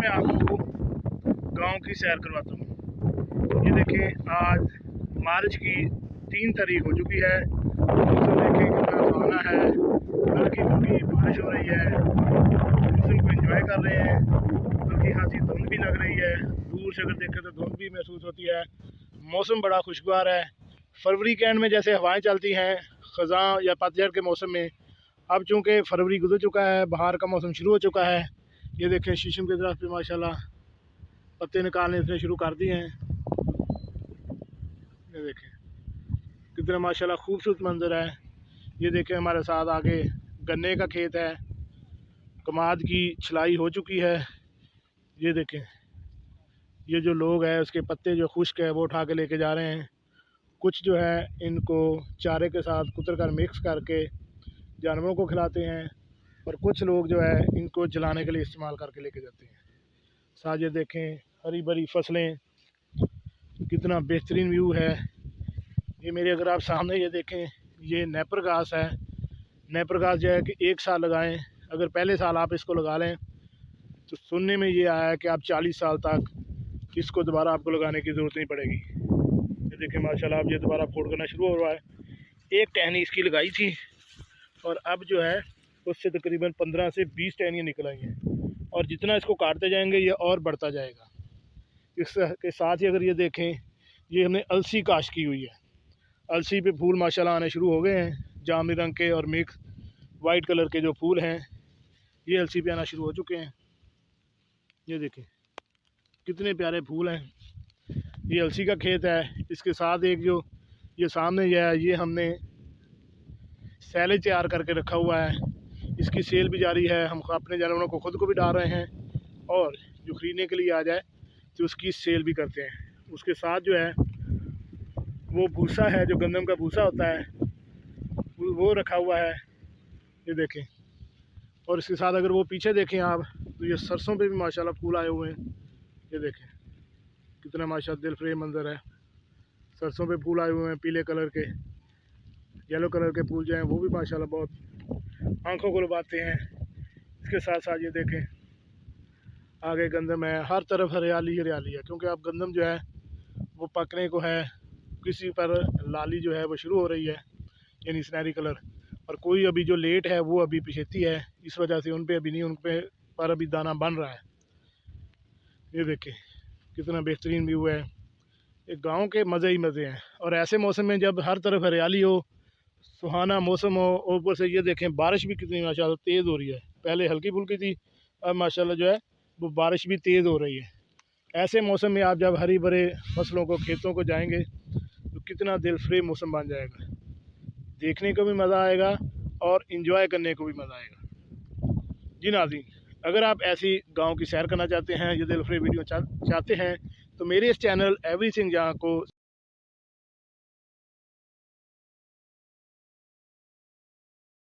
मैं आपको गांव की सैर करवाता हूँ। ये देखें, आज मार्च की 3 तारीख हो चुकी है। मौसम देखें कितना सुहाना है, हल्की फुल्की बारिश हो रही है, मौसम को एंजॉय कर रहे हैं। हल्की खासी धुंध भी लग रही है, दूर से अगर देखें तो धुंध भी महसूस होती है। मौसम बड़ा खुशगवार है। फरवरी के एंड में जैसे हवाएं चलती हैं ख़ज़ां या पतझड़ के मौसम में, अब चूँकि फरवरी गुजर चुका है, बाहर का मौसम शुरू हो चुका है। ये देखें, शीशम के दरख्त पे माशाल्लाह पत्ते निकालने इसने शुरू कर दिए हैं। ये देखें कितना माशाल्लाह खूबसूरत मंजर है। ये देखें, हमारे साथ आगे गन्ने का खेत है, कमाद की छिलाई हो चुकी है। ये देखें, ये जो लोग हैं उसके पत्ते जो खुश्क है वो उठा के लेके जा रहे हैं। कुछ जो है इनको चारे के साथ कुतर कर मिक्स करके जानवरों को खिलाते हैं, और कुछ लोग जो है इनको जलाने के लिए इस्तेमाल करके लेके जाते हैं। साथ ये देखें, हरी भरी फसलें, कितना बेहतरीन व्यू है। ये मेरे अगर आप सामने ये देखें, ये नेपर घास है। नेपर घास जो है कि 1 साल लगाएं, अगर पहले साल आप इसको लगा लें तो सुनने में ये आया है कि आप 40 साल तक इसको दोबारा आपको लगाने की ज़रूरत नहीं पड़ेगी। ये देखें माशाल्लाह, अब ये दोबारा फूट करना शुरू हो रहा है। एक टहनी इसकी लगाई थी और अब जो है उससे तकरीबन 15 से 20 टहनियाँ निकल आई हैं, और जितना इसको काटते जाएंगे ये और बढ़ता जाएगा। इसके साथ ही अगर ये देखें, ये हमने अलसी काश्त की हुई है। अलसी पे फूल माशाल्लाह आने शुरू हो गए हैं, जामुनी रंग के और मिक्स वाइट कलर के जो फूल हैं ये अलसी पे आना शुरू हो चुके हैं। ये देखें कितने प्यारे फूल हैं। ये अलसी का खेत है। इसके साथ एक जो ये सामने ये हमने सैलेज तैयार करके रखा हुआ है, इसकी सेल भी जारी है। हम अपने जानवरों को खुद को भी डाल रहे हैं, और जो ख़रीदने के लिए आ जाए तो उसकी सेल भी करते हैं। उसके साथ जो है वो भूसा है, जो गंदम का भूसा होता है वो रखा हुआ है। ये देखें, और इसके साथ अगर वो पीछे देखें आप तो ये सरसों पे भी माशाल्लाह फूल आए हुए हैं। ये देखें कितना माशाल्लाह दिलफरेब मंजर है। सरसों पे फूल आए हुए हैं, पीले कलर के, येलो कलर के फूल जो हैं वो भी माशाल्लाह बहुत आंखों को लुभाते हैं। इसके साथ साथ ये देखें आगे गंदम है, हर तरफ हरियाली हरियाली है, क्योंकि अब गंदम जो है वो पकने को है। किसी पर लाली जो है वो शुरू हो रही है, यानी सुनहरी कलर, और कोई अभी जो लेट है वो अभी पिछेती है, इस वजह से उन पे अभी नहीं, उन पे पर अभी दाना बन रहा है। ये देखें कितना बेहतरीन व्यू है। एक गांव के मज़े ही मज़े हैं। और ऐसे मौसम में जब हर तरफ हरियाली हो, सुहाना मौसम हो, ऊपर से ये देखें बारिश भी कितनी माशाल्लाह तेज़ हो रही है। पहले हल्की फुल्की थी, अब माशाल्लाह जो है वो बारिश भी तेज़ हो रही है। ऐसे मौसम में आप जब हरी भरे फसलों को, खेतों को जाएंगे तो कितना दिलफरेब मौसम बन जाएगा। देखने को भी मज़ा आएगा और इंजॉय करने को भी मज़ा आएगा। जी नाज़रीन, अगर आप ऐसी गांव की सैर करना चाहते हैं, ये दिलफरेब वीडियो चाहते हैं, तो मेरे इस चैनल एवरीथिंग जहाँ को